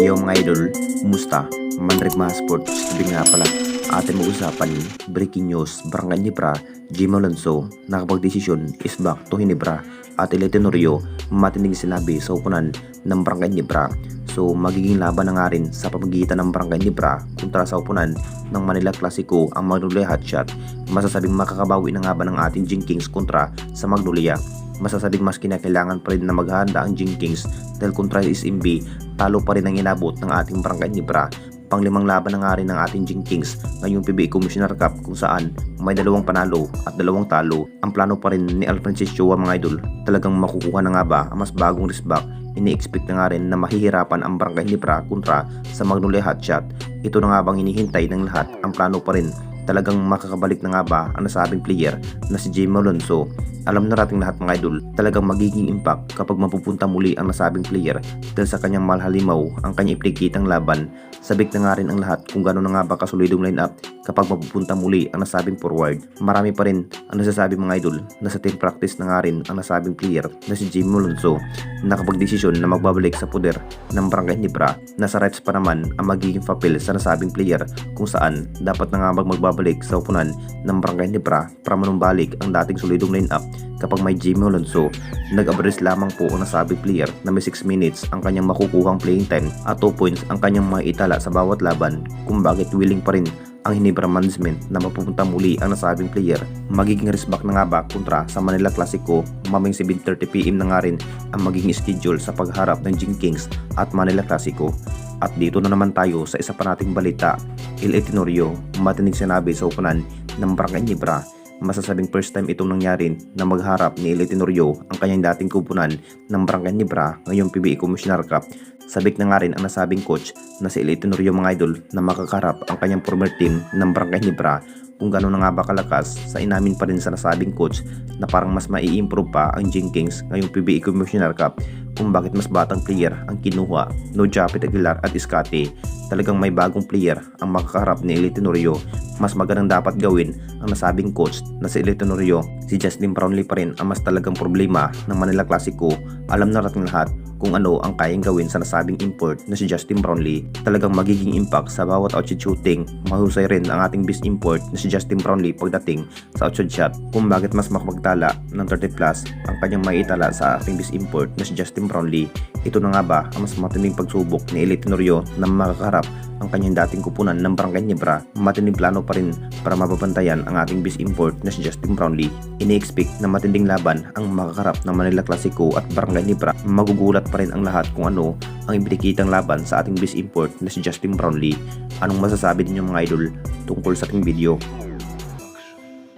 Yo mga idol, kumusta? Manrek mga sports, sabi nga pala, atin mag-usapan, breaking news, Barangay Ginebra, Jim Alonso, nakapag-desisyon is back to Ginebra at Eli Tenorio, matinding sinabi sa upunan ng Barangay Ginebra. So magiging laban na nga rin sa pamagitan ng Barangay Ginebra kontra sa upunan ng Manila Clasico ang Magnolia Hotshot. Masasabing makakabawi na nga ba ng ating Jing Kings kontra sa Magnolia? Masasabing mas kinakailangan pa rin na maghahanda ang Jing Kings dahil kontra sa SMB, talo pa rin ang inabot ng ating Barangay Ginebra. Panglimang laban na nga rin ng ating Jing Kings ngayong PBA Commissioner Cup kung saan may 2 panalo at 2 talo. Ang plano pa rin ni Alfrancis Chua mga idol, talagang makukuha na nga ba ang mas bagong wristback. Ini-expect na nga rin na mahihirapan ang Barangay Ginebra kontra sa Magnolia Hotshot. Ito na nga bang hinihintay ng lahat, ang plano pa rin. Talagang makakabalik na nga ba ang nasabing player na si Jim Alonso? Alam na nating lahat mga idol, talagang magiging impact kapag mapupunta muli ang nasabing player dahil sa kanyang mahal halimaw ang kanyang ipinakitang laban. Sabik na nga rin ang lahat kung gano'n na nga ba kasolidong lineup kapag mapupunta muli ang nasabing forward. Marami pa rin ang nasasabi mga idol na sa team practice na nga rin ang nasabing player na si Jim Alonso. Nakapagdesisyon na magbabalik sa poder ng Barangay Ginebra. Nasa rights pa naman ang magiging papel sa nasabing player kung saan dapat na nga magbabalik sa upunan ng Barangay Ginebra para manumbalik ang dating solidong lineup. Kapag may Jimmy Alonso, nag-average lamang po ang nasabing player na may 6 minutes ang kanyang makukuhang playing time at 2 points ang kanyang maitala sa bawat laban, kung bakit willing pa rin ang Ginebra management na mapupunta muli ang nasabing player. Magiging respect na nga ba kontra sa Manila Clasico, maming 7:30 PM na nga rin ang magiging schedule sa pagharap ng Jing Kings at Manila Clasico. At dito na naman tayo sa isa pa nating balita, Eli Tenorio, matinding sinabi sa upunan ng Barangay Ginebra. Masasabing first time itong nangyari na magharap ni Eli Tenorio ang kanyang dating kupunan ng Barangay Ginebra ngayong PBA Commissioner Cup. Sabik na nga rin ang nasabing coach na si Eli Tenorio mga idol na makakaharap ang kanyang former team ng Barangay Ginebra. Kung gano'n na nga ba kalakas, sa inamin pa rin sa nasabing coach na parang mas mai-improve pa ang Jing Kings ngayong PBA Commissioner Cup kung bakit mas batang player ang kinuha, no Japet Aguilar at Iskate. Talagang may bagong player ang makakaharap ni Eli Tenorio. Mas magandang dapat gawin ang nasabing coach na si Eli Tenorio. Si Justin Brownlee pa rin ang mas talagang problema ng Manila Clasico. Alam na natin lahat kung ano ang kayang gawin sa nasabing import na si Justin Brownlee. Talagang magiging impact sa bawat outside shooting. Mahusay rin ang ating best import na si Justin Brownlee pagdating sa outside shot, kung bakit mas makapagtala ng 30 plus ang kanyang maitala sa ating best import na si Justin Brownlee. Ito na nga ba ang mas matinding pagsubok ni Eli Tenorio na makakaharap ang kanyang dating kupunan ng Barangay Ginebra? Matinding plano pa rin para mapapantayan ang ating best import na si Justin Brownlee. Ini-expect na matinding laban ang makakaharap ng Manila Clasico at Barangay Ginebra. Magugulat pa rin ang lahat kung ano ang ipinakitang laban sa ating best import na si Justin Brownlee. Anong masasabi ninyo mga idol tungkol sa ating video?